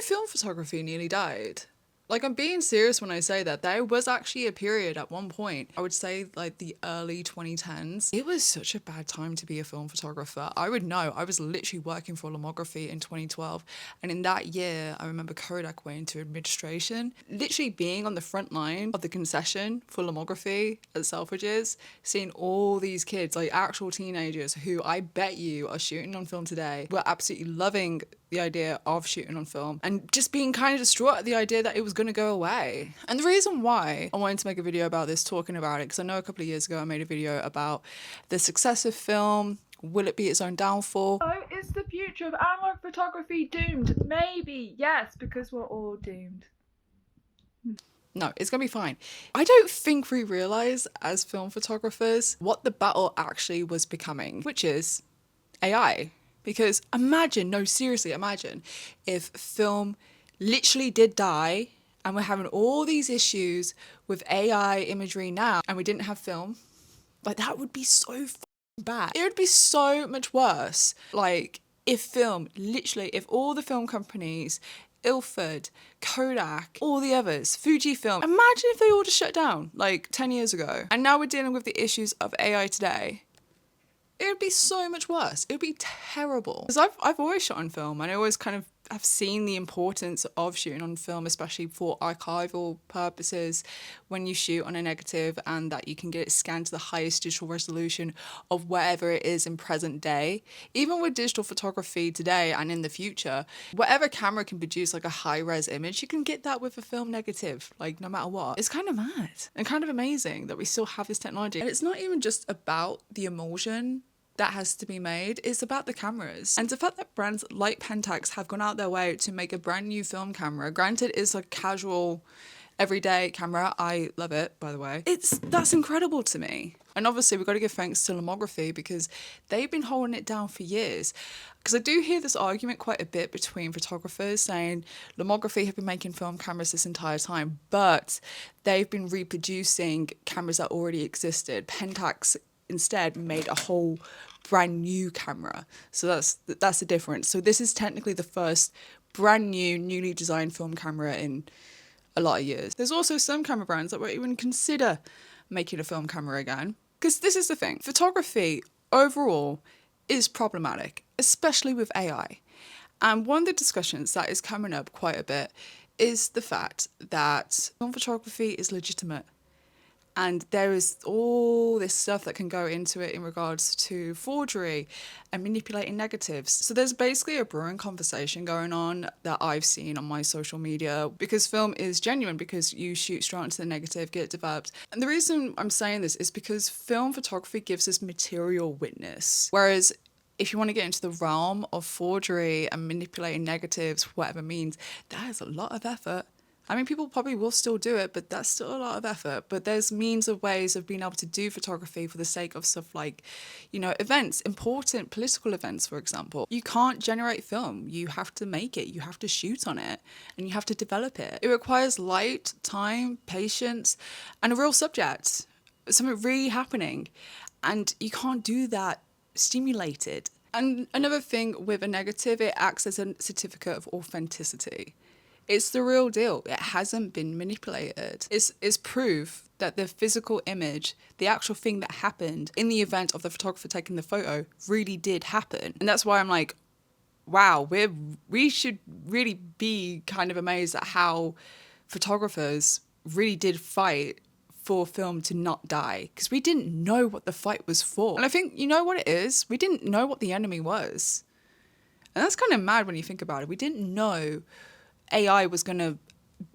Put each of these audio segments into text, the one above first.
film photography nearly died? Like, I'm being serious when I say that. There was actually a period at one point, I would say like the early 2010s. It was such a bad time to be a film photographer. I would know. I was literally working for lomography in 2012. And in that year, I remember Kodak went into administration. Literally being on the front line of the concession for lomography at Selfridges, seeing all these kids, like actual teenagers who I bet you are shooting on film today, were absolutely loving the idea of shooting on film and just being kind of distraught at the idea that it was going to go away. And the reason why I wanted to make a video about this, talking about it, because I know a couple of years ago I made a video about the success of film. Will it be its own downfall? Oh, is the future of analog photography doomed? Maybe, yes, because we're all doomed. No, it's going to be fine. I don't think we realise as film photographers what the battle actually was becoming, which is AI. Because imagine, no, seriously, imagine if film literally did die and we're having all these issues with AI imagery now and we didn't have film. Like, that would be so bad. It would be so much worse. Like, if film, literally, if all the film companies, Ilford, Kodak, all the others, Fujifilm, imagine if they all just shut down like 10 years ago. And now we're dealing with the issues of AI today. It would be so much worse. It would be terrible. Because I've always shot on film and I always kind of have seen the importance of shooting on film, especially for archival purposes, when you shoot on a negative and that you can get it scanned to the highest digital resolution of wherever it is in present day. Even with digital photography today and in the future, whatever camera can produce like a high-res image, you can get that with a film negative, like no matter what. It's kind of mad and kind of amazing that we still have this technology. And it's not even just about the emulsion that has to be made, is about the cameras. And the fact that brands like Pentax have gone out their way to make a brand new film camera, granted it's a casual everyday camera, I love it, by the way, that's incredible to me. And obviously we've got to give thanks to lomography because they've been holding it down for years. Because I do hear this argument quite a bit between photographers saying lomography have been making film cameras this entire time, but they've been reproducing cameras that already existed. Pentax instead made a whole brand new camera. So that's the difference. So this is technically the first brand new, newly designed film camera in a lot of years. There's also some camera brands that won't even consider making a film camera again. Because this is the thing, photography overall is problematic, especially with AI. And one of the discussions that is coming up quite a bit is the fact that film photography is legitimate. And there is all this stuff that can go into it in regards to forgery and manipulating negatives. So there's basically a brewing conversation going on that I've seen on my social media, because film is genuine, because you shoot straight into the negative, get it developed. And the reason I'm saying this is because film photography gives us material witness. Whereas if you want to get into the realm of forgery and manipulating negatives, whatever means, that is a lot of effort. I mean, people probably will still do it, but that's still a lot of effort. But there's means of ways of being able to do photography for the sake of stuff like, you know, events, important political events, for example. You can't generate film. You have to make it. You have to shoot on it and you have to develop it. It requires light, time, patience, and a real subject, something really happening. And you can't do that stimulated. And another thing with a negative, it acts as a certificate of authenticity. It's the real deal. It hasn't been manipulated. It's proof that the physical image, the actual thing that happened in the event of the photographer taking the photo, really did happen. And that's why I'm like, wow, we should really be kind of amazed at how photographers really did fight for film to not die, because we didn't know what the fight was for. And I think, you know what it is? We didn't know what the enemy was. And that's kind of mad when you think about it. We didn't know AI was going to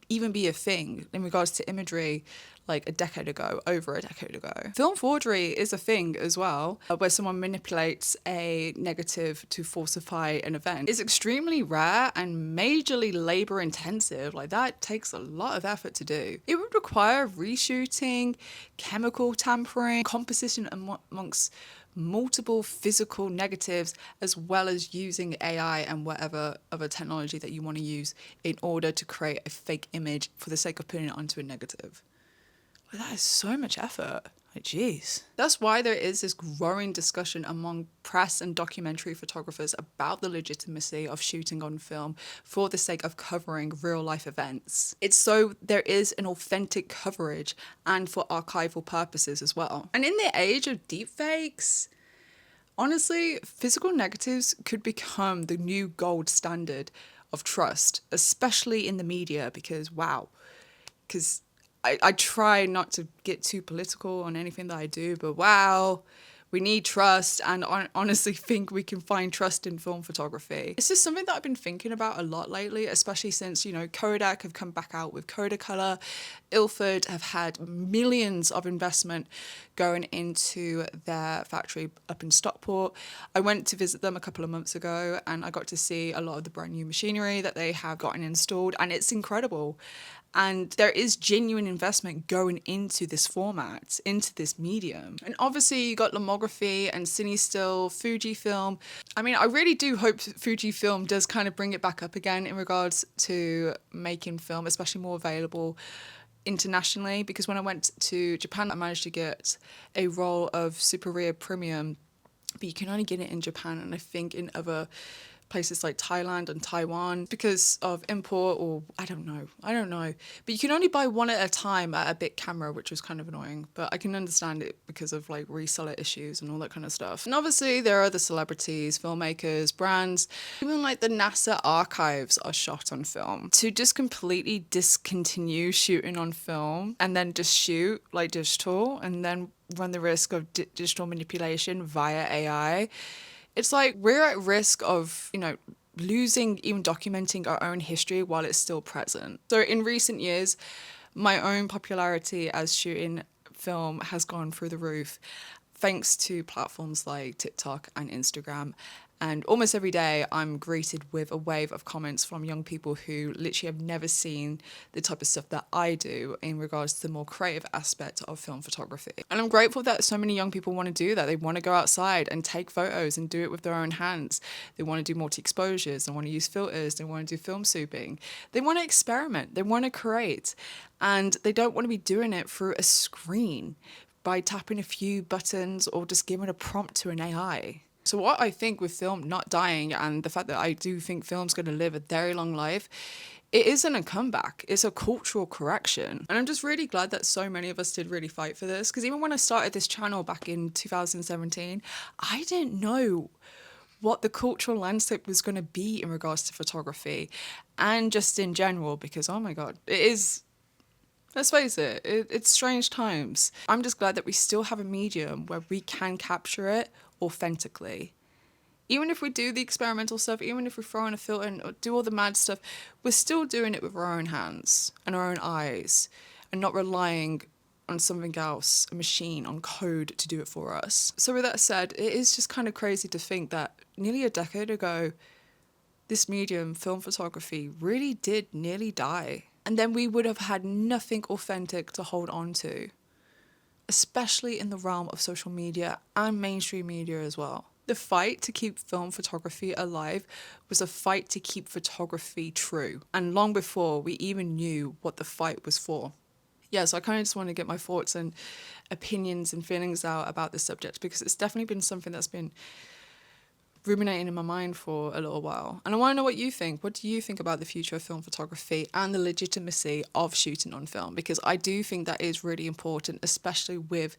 even be a thing in regards to imagery like over a decade ago. Film forgery is a thing as well, where someone manipulates a negative to falsify an event. It's extremely rare and majorly labor intensive. Like, that takes a lot of effort to do. It would require reshooting, chemical tampering, composition amongst multiple physical negatives, as well as using AI and whatever other technology that you want to use in order to create a fake image for the sake of putting it onto a negative. That is so much effort. Like, geez. That's why there is this growing discussion among press and documentary photographers about the legitimacy of shooting on film for the sake of covering real life events. It's so there is an authentic coverage and for archival purposes as well. And in the age of deepfakes, honestly, physical negatives could become the new gold standard of trust, especially in the media, because wow, because I try not to get too political on anything that I do, but wow, we need trust, and I honestly think we can find trust in film photography. It's just something that I've been thinking about a lot lately, especially since, you know, Kodak have come back out with Kodacolor. Ilford have had millions of investment going into their factory up in Stockport. I went to visit them a couple of months ago and I got to see a lot of the brand new machinery that they have gotten installed, and it's incredible. And there is genuine investment going into this format, into this medium. And obviously you got lomography and cine still, Fujifilm. I mean, I really do hope Fujifilm does kind of bring it back up again in regards to making film, especially more available internationally, because when I went to Japan, I managed to get a roll of Super Rare Premium, but you can only get it in Japan, and I think in other places like Thailand and Taiwan because of import, or I don't know. But you can only buy one at a time at a big camera, which was kind of annoying, but I can understand it because of like reseller issues and all that kind of stuff. And obviously there are the celebrities, filmmakers, brands, even like the NASA archives are shot on film. To just completely discontinue shooting on film and then just shoot like digital and then run the risk of digital manipulation via AI, it's like we're at risk of, you know, losing even documenting our own history while it's still present. So in recent years, my own popularity as shooting film has gone through the roof thanks to platforms like TikTok and Instagram. And almost every day I'm greeted with a wave of comments from young people who literally have never seen the type of stuff that I do in regards to the more creative aspect of film photography. And I'm grateful that so many young people want to do that. They want to go outside and take photos and do it with their own hands. They want to do multi-exposures, they want to use filters, they want to do film souping. They want to experiment, they want to create, and they don't want to be doing it through a screen by tapping a few buttons or just giving a prompt to an AI. So what I think with film not dying and the fact that I do think film's going to live a very long life, it isn't a comeback, it's a cultural correction. And I'm just really glad that so many of us did really fight for this, because even when I started this channel back in 2017, I didn't know what the cultural landscape was going to be in regards to photography and just in general, because oh my god, it is, let's face it, it's strange times. I'm just glad that we still have a medium where we can capture it authentically. Even if we do the experimental stuff, even if we throw in a filter and do all the mad stuff, we're still doing it with our own hands and our own eyes and not relying on something else, a machine, on code to do it for us. So with that said, it is just kind of crazy to think that nearly a decade ago, this medium, film photography, really did nearly die. And then we would have had nothing authentic to hold on to, especially in the realm of social media and mainstream media as well. The fight to keep film photography alive was a fight to keep photography true, and long before we even knew what the fight was for. Yeah, so I kind of just want to get my thoughts and opinions and feelings out about this subject, because it's definitely been something that's been ruminating in my mind for a little while. And I want to know what you think. What do you think about the future of film photography and the legitimacy of shooting on film? Because I do think that is really important, especially with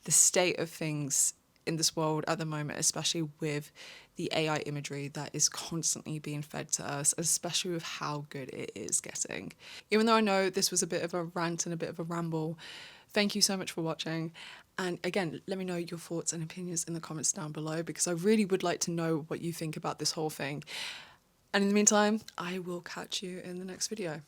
the state of things in this world at the moment, especially with the AI imagery that is constantly being fed to us, especially with how good it is getting. Even though I know this was a bit of a rant and a bit of a ramble, thank you so much for watching. And again, let me know your thoughts and opinions in the comments down below, because I really would like to know what you think about this whole thing. And in the meantime, I will catch you in the next video.